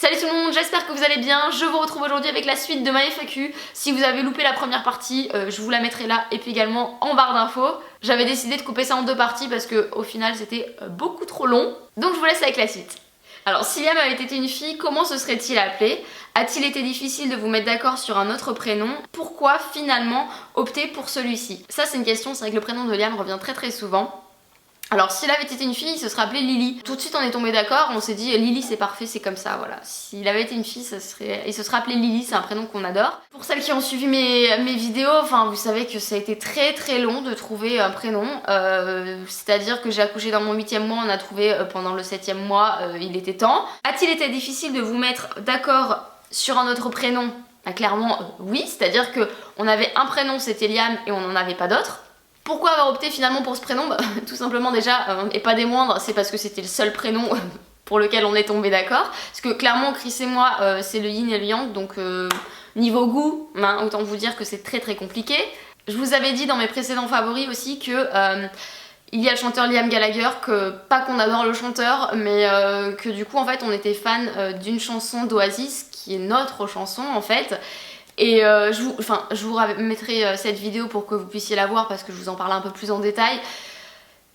Salut tout le monde, j'espère que vous allez bien. Je vous retrouve aujourd'hui avec la suite de ma FAQ. Si vous avez loupé la première partie, je vous la mettrai là et puis également en barre d'infos. J'avais décidé de couper ça en deux parties parce que au final c'était beaucoup trop long. Donc je vous laisse avec la suite. Alors si Liam avait été une fille, comment se serait-il appelé? A-t-il été difficile de vous mettre d'accord sur un autre prénom? Pourquoi finalement opter pour celui-ci? Ça c'est une question, c'est vrai que le prénom de Liam revient très souvent. Alors s'il avait été une fille, il se serait appelé Lily. Tout de suite on est tombé d'accord, on s'est dit Lily c'est parfait, c'est comme ça, voilà. S'il avait été une fille, il se serait appelé Lily, c'est un prénom qu'on adore. Pour celles qui ont suivi mes vidéos, enfin vous savez que ça a été très long de trouver un prénom. C'est-à-dire que j'ai accouché dans mon 8e mois, on a trouvé pendant le 7e mois, il était temps. A-t-il été difficile de vous mettre d'accord sur un autre prénom? Clairement oui, c'est-à-dire que on avait un prénom, c'était Liam, et on n'en avait pas d'autre. Pourquoi avoir opté finalement pour ce prénom? Tout simplement déjà, et pas des moindres, c'est parce que c'était le seul prénom pour lequel on est tombé d'accord. Parce que clairement Chris et moi c'est le yin et le yang, donc niveau goût, autant vous dire que c'est très compliqué. Je vous avais dit dans mes précédents favoris aussi que il y a le chanteur Liam Gallagher, que pas qu'on adore le chanteur, mais que du coup en fait on était fan d'une chanson d'Oasis qui est notre chanson en fait. Et je vous mettrai cette vidéo pour que vous puissiez la voir parce que je vous en parle un peu plus en détail.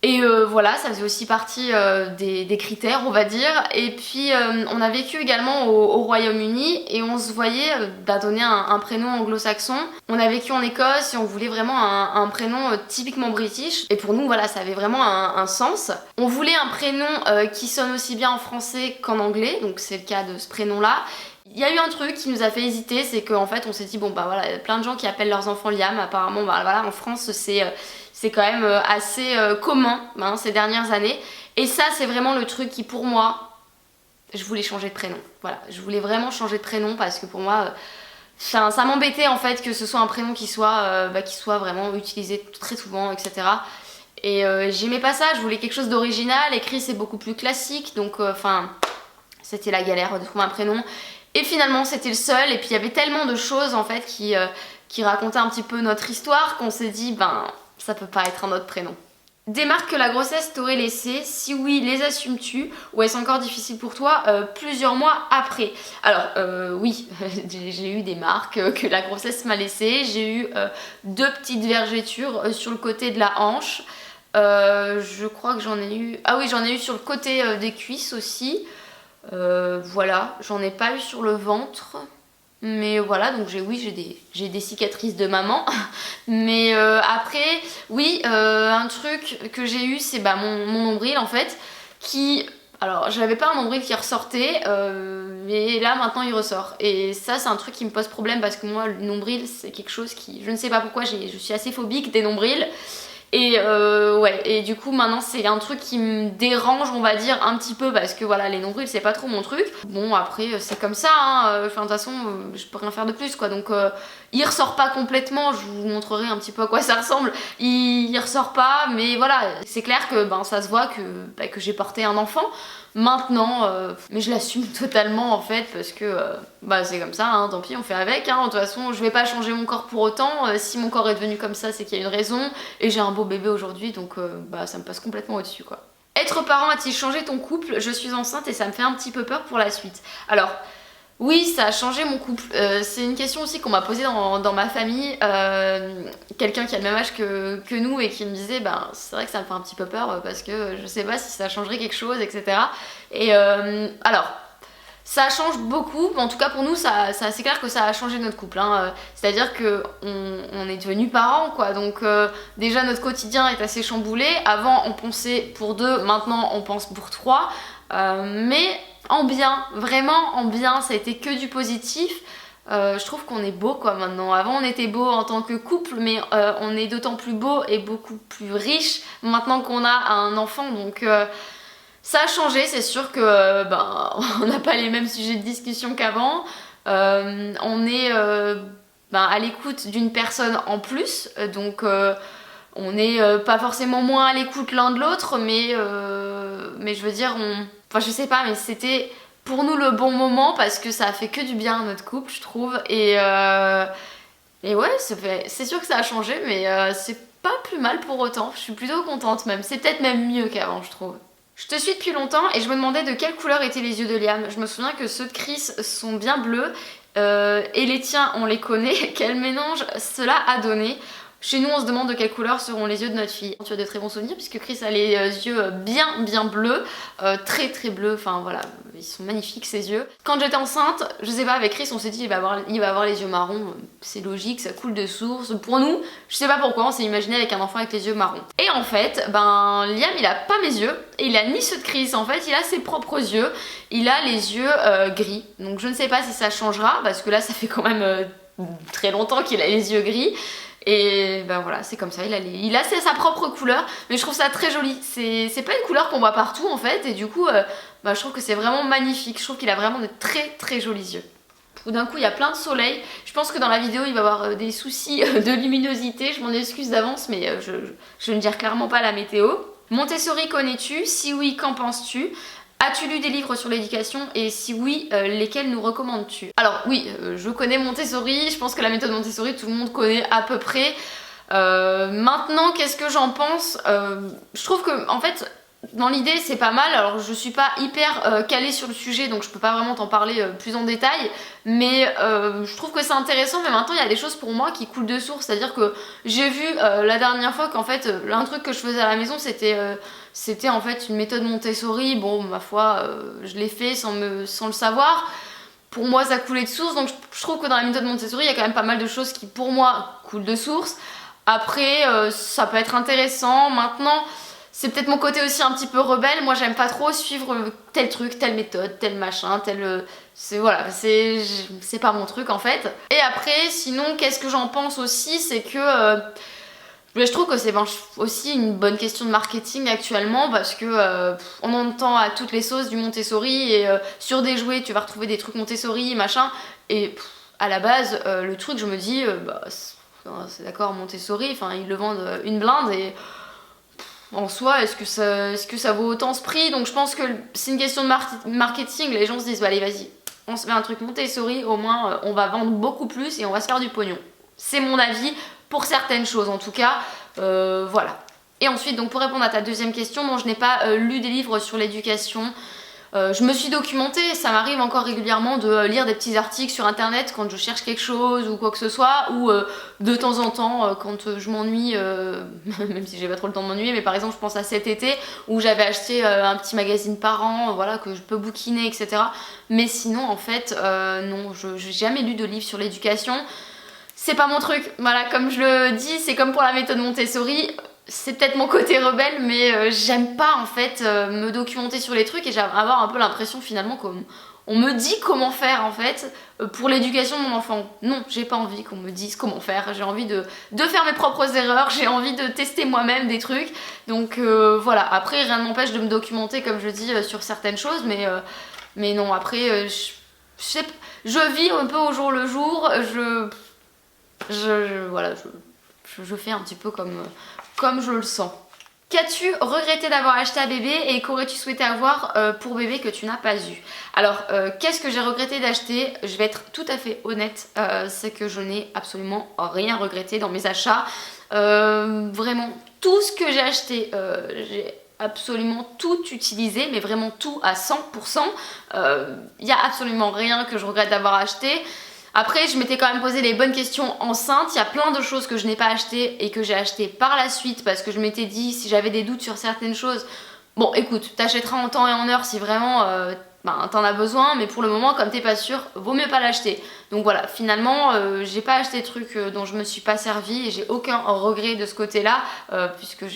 Et voilà, ça faisait aussi partie des critères on va dire. Et puis on a vécu également au Royaume-Uni et on se voyait donner un prénom anglo-saxon. On a vécu en Écosse et on voulait vraiment un prénom typiquement british. Et pour nous voilà, ça avait vraiment un sens. On voulait un prénom qui sonne aussi bien en français qu'en anglais, donc c'est le cas de ce prénom là. Il y a eu un truc qui nous a fait hésiter, c'est qu'en fait on s'est dit bon bah voilà, il y a plein de gens qui appellent leurs enfants Liam, apparemment bah voilà, en France c'est quand même assez commun ces dernières années. Et ça c'est vraiment le truc qui pour moi, je voulais changer de prénom. Voilà, je voulais vraiment changer de prénom parce que pour moi ça m'embêtait en fait que ce soit un prénom qui soit vraiment utilisé très souvent, etc. Et j'aimais pas ça, je voulais quelque chose d'original. Et Chris c'est beaucoup plus classique, donc c'était la galère de trouver un prénom. Et finalement c'était le seul, et puis il y avait tellement de choses en fait qui racontaient un petit peu notre histoire qu'on s'est dit ben ça peut pas être un autre prénom. Des marques que la grossesse t'aurait laissées, si oui les assumes-tu ou est-ce encore difficile pour toi plusieurs mois après? Alors oui, j'ai eu des marques que la grossesse m'a laissées. J'ai eu deux petites vergetures sur le côté de la hanche. Je crois que j'en ai eu... Ah oui, j'en ai eu sur le côté des cuisses aussi. Voilà, j'en ai pas eu sur le ventre, mais voilà, donc j'ai des cicatrices de maman. Mais après, oui, un truc que j'ai eu, c'est mon nombril en fait, qui... Alors, j'avais pas un nombril qui ressortait, mais là maintenant il ressort. Et ça, c'est un truc qui me pose problème parce que moi, le nombril, c'est quelque chose qui... Je ne sais pas pourquoi, je suis assez phobique des nombrils. Et ouais, et du coup maintenant c'est un truc qui me dérange on va dire un petit peu parce que voilà les nombrils c'est pas trop mon truc. Bon après c'est comme ça de toute façon je peux rien faire de plus quoi, donc il ressort pas complètement, je vous montrerai un petit peu à quoi ça ressemble. Il ressort pas, mais voilà c'est clair que ça se voit que j'ai porté un enfant maintenant, mais je l'assume totalement en fait parce que c'est comme ça, tant pis on fait avec, de toute façon je vais pas changer mon corps pour autant, si mon corps est devenu comme ça c'est qu'il y a une raison et j'ai un beau bébé aujourd'hui donc ça me passe complètement au dessus quoi. Être parent a-t-il changé ton couple? Je suis enceinte et ça me fait un petit peu peur pour la suite. Alors oui, ça a changé mon couple. C'est une question aussi qu'on m'a posée dans ma famille. Quelqu'un qui a le même âge que nous et qui me disait c'est vrai que ça me fait un petit peu peur parce que je sais pas si ça changerait quelque chose, etc. Et alors, ça change beaucoup, en tout cas pour nous, c'est clair que ça a changé notre couple. C'est-à-dire qu'on est devenus parents, quoi. Donc déjà notre quotidien est assez chamboulé. Avant on pensait pour 2, maintenant on pense pour 3. Mais en bien, vraiment en bien, ça a été que du positif. Je trouve qu'on est beau quoi maintenant. Avant on était beau en tant que couple, mais on est d'autant plus beau et beaucoup plus riche maintenant qu'on a un enfant, donc ça a changé. C'est sûr que on n'a pas les mêmes sujets de discussion qu'avant. On est à l'écoute d'une personne en plus, donc on n'est pas forcément moins à l'écoute l'un de l'autre, mais je veux dire je sais pas, mais c'était pour nous le bon moment parce que ça a fait que du bien à notre couple je trouve. Et ouais, c'est sûr que ça a changé, mais c'est pas plus mal pour autant. Je suis plutôt contente même, c'est peut-être même mieux qu'avant je trouve. Je te suis depuis longtemps et je me demandais de quelle couleur étaient les yeux de Liam. Je me souviens que ceux de Chris sont bien bleus et les tiens on les connaît. Quel mélange cela a donné. Chez nous on se demande de quelle couleur seront les yeux de notre fille. Tu as de très bons souvenirs puisque Chris a les yeux bien bleus, très bleus, enfin voilà, ils sont magnifiques ces yeux. Quand j'étais enceinte, je sais pas, avec Chris on s'est dit il va avoir les yeux marrons, c'est logique, ça coule de source. Pour nous, je sais pas pourquoi, on s'est imaginé avec un enfant avec les yeux marrons. Et en fait, ben Liam il a pas mes yeux, et il a ni ceux de Chris en fait, il a ses propres yeux, il a les yeux gris. Donc je ne sais pas si ça changera, parce que là ça fait quand même très longtemps qu'il a les yeux gris. Et ben voilà, c'est comme ça, il a sa propre couleur, mais je trouve ça très joli. C'est pas une couleur qu'on voit partout en fait, et du coup, je trouve que c'est vraiment magnifique. Je trouve qu'il a vraiment de très jolis yeux. Tout d'un coup, il y a plein de soleil. Je pense que dans la vidéo, il va y avoir des soucis de luminosité. Je m'en excuse d'avance, mais je ne gère clairement pas la météo. Montessori connais-tu? Si oui, qu'en penses-tu? As-tu lu des livres sur l'éducation et si oui, lesquels nous recommandes-tu? Alors oui, je connais Montessori, je pense que la méthode Montessori tout le monde connaît à peu près. Maintenant, qu'est-ce que j'en pense? Je trouve que en fait, dans l'idée c'est pas mal. Alors je suis pas hyper calée sur le sujet donc je peux pas vraiment t'en parler plus en détail, mais je trouve que c'est intéressant. Mais maintenant il y a des choses pour moi qui coulent de source, c'est à dire que j'ai vu la dernière fois qu'en fait un truc que je faisais à la maison c'était en fait une méthode Montessori. Bon ma foi je l'ai fait sans le savoir. Pour moi ça coulait de source, donc je trouve que dans la méthode Montessori il y a quand même pas mal de choses qui pour moi coulent de source. Après ça peut être intéressant. Maintenant c'est peut-être mon côté aussi un petit peu rebelle. Moi j'aime pas trop suivre tel truc, telle méthode, tel machin, tel... Voilà, c'est pas mon truc en fait. Et après sinon qu'est-ce que j'en pense aussi, c'est que je trouve que c'est aussi une bonne question de marketing actuellement, parce que on entend à toutes les sauces du Montessori, et sur des jouets tu vas retrouver des trucs Montessori machin, et à la base le truc je me dis c'est d'accord Montessori, enfin ils le vendent une blinde, et en soi, est-ce que ça vaut autant ce prix? Donc je pense que c'est une question de marketing. Les gens se disent, bah, allez vas-y, on se met un truc Montessori, au moins on va vendre beaucoup plus et on va se faire du pognon. C'est mon avis pour certaines choses en tout cas, voilà. Et ensuite, donc pour répondre à ta deuxième question, non, je n'ai pas lu des livres sur l'éducation. Je me suis documentée, ça m'arrive encore régulièrement de lire des petits articles sur internet quand je cherche quelque chose ou quoi que ce soit, ou de temps en temps quand je m'ennuie, même si j'ai pas trop le temps de m'ennuyer, mais par exemple je pense à cet été où j'avais acheté un petit magazine par an, voilà, que je peux bouquiner, etc. Mais sinon en fait, non, j'ai jamais lu de livre sur l'éducation. C'est pas mon truc, voilà, comme je le dis, c'est comme pour la méthode Montessori. C'est peut-être mon côté rebelle, mais j'aime pas en fait me documenter sur les trucs, et j'aime avoir un peu l'impression finalement qu'on me dit comment faire en fait pour l'éducation de mon enfant. Non, j'ai pas envie qu'on me dise comment faire, j'ai envie de faire mes propres erreurs, j'ai envie de tester moi-même des trucs. Donc voilà, après rien ne m'empêche de me documenter comme je dis sur certaines choses, mais non, après je vis un peu au jour le jour, voilà, je fais un petit peu comme je le sens. Qu'as-tu regretté d'avoir acheté à bébé et qu'aurais-tu souhaité avoir pour bébé que tu n'as pas eu? Alors, qu'est-ce que j'ai regretté d'acheter? Je vais être tout à fait honnête, c'est que je n'ai absolument rien regretté dans mes achats. Vraiment, tout ce que j'ai acheté, j'ai absolument tout utilisé, mais vraiment tout à 100%. Il n'y a absolument rien que je regrette d'avoir acheté. Après, je m'étais quand même posé les bonnes questions enceinte. Il y a plein de choses que je n'ai pas achetées et que j'ai achetées par la suite, parce que je m'étais dit, si j'avais des doutes sur certaines choses, bon écoute, t'achèteras en temps et en heure si vraiment t'en as besoin, mais pour le moment, comme t'es pas sûr, vaut mieux pas l'acheter. Donc voilà, finalement, j'ai pas acheté de trucs dont je me suis pas servie, et j'ai aucun regret de ce côté-là, puisque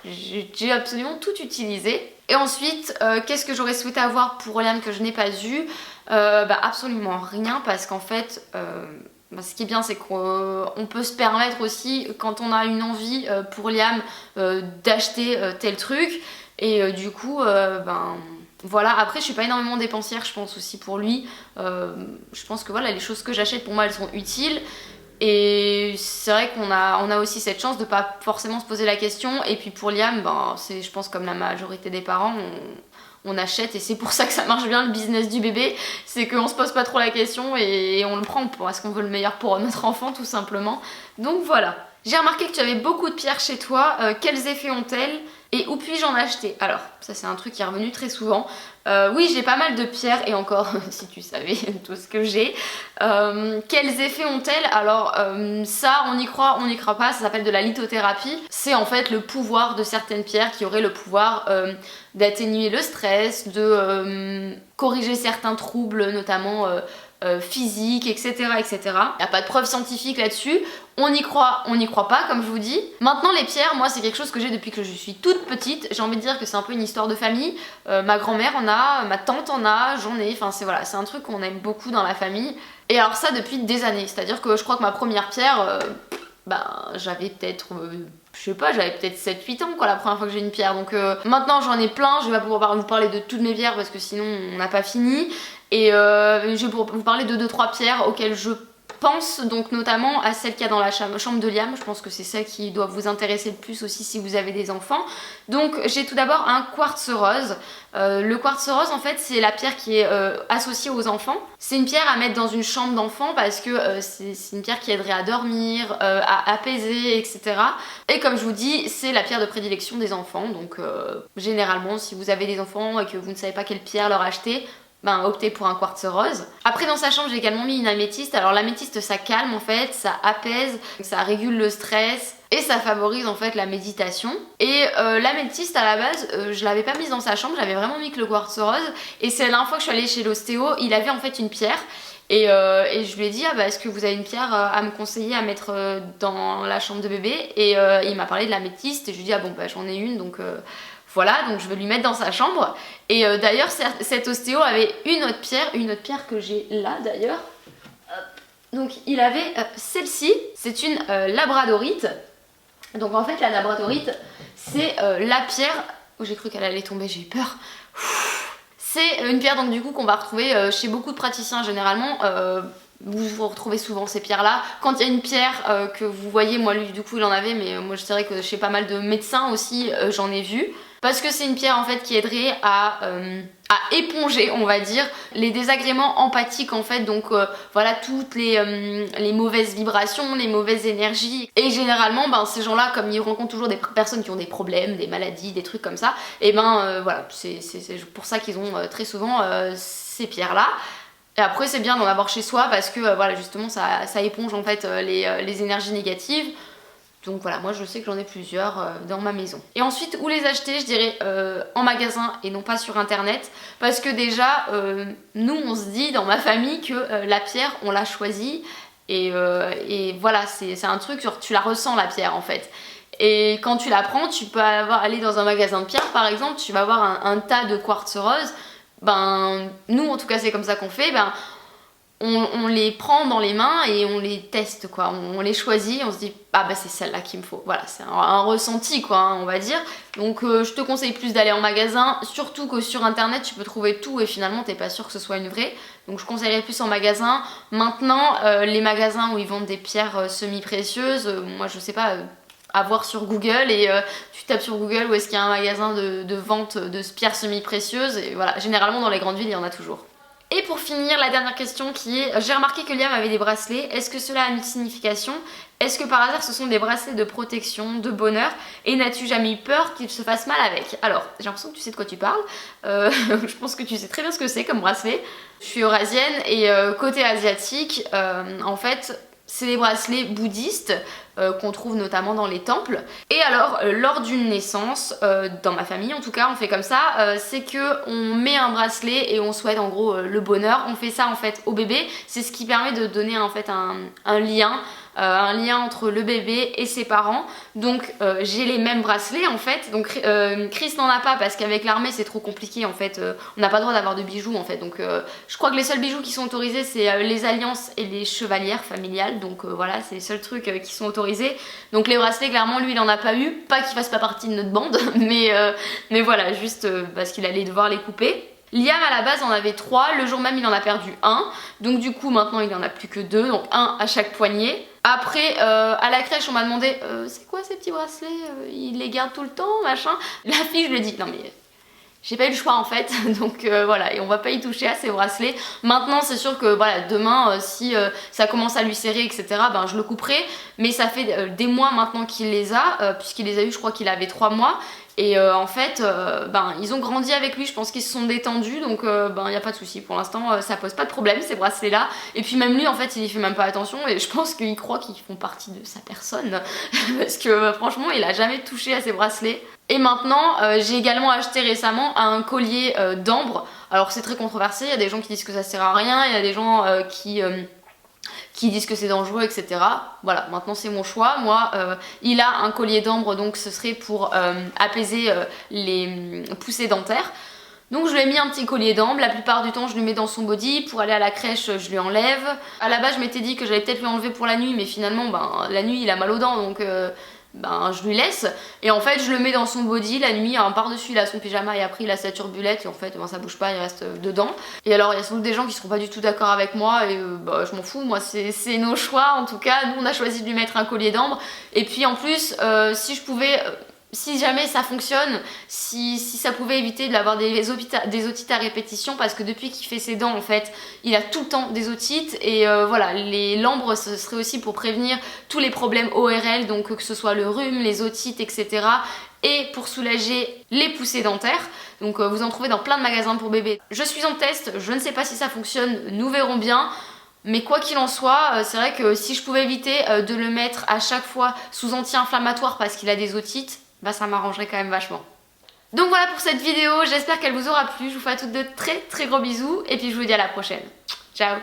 j'ai absolument tout utilisé. Et ensuite, qu'est-ce que j'aurais souhaité avoir pour Liam que je n'ai pas eu? Absolument rien, parce qu'en fait ce qui est bien c'est qu'on peut se permettre aussi, quand on a une envie pour Liam, d'acheter tel truc, et du coup voilà. Après je suis pas énormément dépensière, je pense aussi pour lui, je pense que voilà, les choses que j'achète pour moi elles sont utiles. Et c'est vrai qu'on a aussi cette chance de pas forcément se poser la question. Et puis pour Liam, c'est, je pense, comme la majorité des parents, on achète, et c'est pour ça que ça marche bien le business du bébé, c'est qu'on se pose pas trop la question et on le prend parce qu'on veut le meilleur pour notre enfant tout simplement. Donc voilà. J'ai remarqué que tu avais beaucoup de pierres chez toi, quels effets ont-elles? Et où puis-je en acheter? Alors, ça c'est un truc qui est revenu très souvent. Oui, j'ai pas mal de pierres et encore, si tu savais tout ce que j'ai. Quels effets ont-elles? Alors, ça, on y croit pas, ça s'appelle de la lithothérapie. C'est en fait le pouvoir de certaines pierres qui auraient le pouvoir d'atténuer le stress, de corriger certains troubles, notamment physique, etc. etc. Il n'y a pas de preuves scientifiques là-dessus. On y croit pas, comme je vous dis. Maintenant, les pierres, moi, c'est quelque chose que j'ai depuis que je suis toute petite. J'ai envie de dire que c'est un peu une histoire de famille. Ma grand-mère en a, ma tante en a, j'en ai. Enfin, c'est un truc qu'on aime beaucoup dans la famille. Et alors ça, depuis des années. C'est-à-dire que je crois que ma première pierre, j'avais peut-être... je sais pas, j'avais peut-être 7-8 ans quoi la première fois que j'ai une pierre, donc maintenant j'en ai plein, je vais pas pouvoir vous parler de toutes mes pierres parce que sinon on n'a pas fini, et je vais vous parler de 2-3 pierres auxquelles je pense, donc notamment à celle qu'il y a dans la chambre de Liam. Je pense que c'est celle qui doit vous intéresser le plus aussi si vous avez des enfants. Donc j'ai tout d'abord un quartz rose. Le quartz rose en fait c'est la pierre qui est associée aux enfants. C'est une pierre à mettre dans une chambre d'enfant parce que c'est une pierre qui aiderait à dormir, à apaiser, etc. Et comme je vous dis, c'est la pierre de prédilection des enfants. Donc généralement si vous avez des enfants et que vous ne savez pas quelle pierre leur acheter, optez pour un quartz rose. Après dans sa chambre j'ai également mis une améthyste. Alors l'améthyste ça calme en fait, ça apaise, ça régule le stress et ça favorise en fait la méditation. Et l'améthyste à la base je l'avais pas mise dans sa chambre, j'avais vraiment mis que le quartz rose. Et c'est la dernière fois que je suis allée chez l'ostéo, il avait en fait une pierre. Et je lui ai dit est-ce que vous avez une pierre à me conseiller à mettre dans la chambre de bébé? Et il m'a parlé de l'améthyste et je lui ai dit j'en ai une donc voilà, donc je vais lui mettre dans sa chambre. Et d'ailleurs cet ostéo avait une autre pierre que j'ai là d'ailleurs. Donc il avait celle-ci, c'est une labradorite. Donc en fait la labradorite c'est la pierre... Oh, j'ai cru qu'elle allait tomber, j'ai eu peur. C'est une pierre donc du coup qu'on va retrouver chez beaucoup de praticiens généralement. Vous retrouvez souvent ces pierres là. Quand il y a une pierre que vous voyez, moi lui du coup il en avait, mais moi je dirais que chez pas mal de médecins aussi j'en ai vu. Parce que c'est une pierre en fait qui aiderait à éponger, on va dire, les désagréments empathiques en fait, donc voilà toutes les mauvaises vibrations, les mauvaises énergies. Et généralement ces gens là, comme ils rencontrent toujours des personnes qui ont des problèmes, des maladies, des trucs comme ça, et voilà, c'est pour ça qu'ils ont très souvent ces pierres là. Et après c'est bien d'en avoir chez soi parce que voilà justement ça éponge en fait les énergies négatives. Donc voilà, moi je sais que j'en ai plusieurs dans ma maison. Et ensuite, où les acheter? Je dirais en magasin et non pas sur internet. Parce que déjà, nous on se dit dans ma famille que la pierre, on l'a choisie. Et voilà, c'est un truc, genre tu la ressens la pierre en fait. Et quand tu la prends, tu peux aller dans un magasin de pierre par exemple, tu vas avoir un tas de quartz rose. Nous en tout cas c'est comme ça qu'on fait, on les prend dans les mains et on les teste quoi, on les choisit, on se dit c'est celle-là qu'il me faut. Voilà, c'est un ressenti quoi, on va dire. Donc je te conseille plus d'aller en magasin, surtout que sur internet tu peux trouver tout et finalement t'es pas sûr que ce soit une vraie. Donc je conseillerais plus en magasin. Maintenant les magasins où ils vendent des pierres semi-précieuses, moi je sais pas, à voir sur Google et tu tapes sur Google où est-ce qu'il y a un magasin de vente de pierres semi-précieuses et voilà, généralement dans les grandes villes il y en a toujours. Et pour finir, la dernière question qui est, j'ai remarqué que Liam avait des bracelets, est-ce que cela a une signification? Est-ce que par hasard ce sont des bracelets de protection, de bonheur? Et n'as-tu jamais eu peur qu'il se fasse mal avec? Alors, j'ai l'impression que tu sais de quoi tu parles, je pense que tu sais très bien ce que c'est comme bracelet. Je suis eurasienne et côté asiatique, en fait, c'est des bracelets bouddhistes qu'on trouve notamment dans les temples. Et alors lors d'une naissance, dans ma famille en tout cas on fait comme ça, c'est que on met un bracelet et on souhaite en gros le bonheur. On fait ça en fait au bébé, c'est ce qui permet de donner en fait un lien entre le bébé et ses parents. Donc j'ai les mêmes bracelets en fait. Donc Chris n'en a pas parce qu'avec l'armée c'est trop compliqué en fait. On n'a pas le droit d'avoir de bijoux en fait. Donc je crois que les seuls bijoux qui sont autorisés c'est les alliances et les chevalières familiales. Donc voilà, c'est les seuls trucs qui sont autorisés. Donc les bracelets clairement lui il en a pas eu. Pas qu'il fasse pas partie de notre bande mais voilà, juste parce qu'il allait devoir les couper. Liam à la base en avait 3, le jour même il en a perdu 1, donc du coup maintenant il en a plus que 2, donc 1 à chaque poignet. Après à la crèche on m'a demandé c'est quoi ces petits bracelets, il les garde tout le temps machin. La fille je lui ai dit non mais j'ai pas eu le choix en fait, donc voilà, et on va pas y toucher à ces bracelets. Maintenant c'est sûr que voilà, demain si ça commence à lui serrer etc, je le couperai, mais ça fait des mois maintenant qu'il les a, puisqu'il les a eu je crois qu'il avait 3 mois. Et en fait, ils ont grandi avec lui, je pense qu'ils se sont détendus, donc il n'y a pas de souci. Pour l'instant, ça pose pas de problème ces bracelets-là. Et puis même lui, en fait, il y fait même pas attention et je pense qu'il croit qu'ils font partie de sa personne parce que franchement, il a jamais touché à ces bracelets. Et maintenant, j'ai également acheté récemment un collier d'ambre. Alors c'est très controversé, il y a des gens qui disent que ça sert à rien, il y a des gens qui disent que c'est dangereux, etc. Voilà, maintenant c'est mon choix. Moi, il a un collier d'ambre, donc ce serait pour apaiser les poussées dentaires. Donc je lui ai mis un petit collier d'ambre, la plupart du temps je lui mets dans son body, pour aller à la crèche je lui enlève. À la base je m'étais dit que j'allais peut-être lui enlever pour la nuit, mais finalement la nuit il a mal aux dents, donc je lui laisse. Et en fait je le mets dans son body la nuit, par-dessus il a son pyjama et après il a sa turbulette et en fait ça bouge pas, il reste dedans. Et alors il y a sans doute des gens qui seront pas du tout d'accord avec moi et je m'en fous, moi c'est nos choix en tout cas. Nous on a choisi de lui mettre un collier d'ambre et puis en plus si je pouvais... Si jamais ça fonctionne, si ça pouvait éviter d'avoir des otites à répétition, parce que depuis qu'il fait ses dents en fait, il a tout le temps des otites et voilà, l'ambre ce serait aussi pour prévenir tous les problèmes ORL, donc que ce soit le rhume, les otites, etc. et pour soulager les poussées dentaires. Donc vous en trouvez dans plein de magasins pour bébés. Je suis en test, je ne sais pas si ça fonctionne, nous verrons bien. Mais quoi qu'il en soit, c'est vrai que si je pouvais éviter de le mettre à chaque fois sous anti-inflammatoire parce qu'il a des otites, ça m'arrangerait quand même vachement. Donc voilà pour cette vidéo, j'espère qu'elle vous aura plu. Je vous fais à toutes de très très gros bisous et puis je vous dis à la prochaine. Ciao.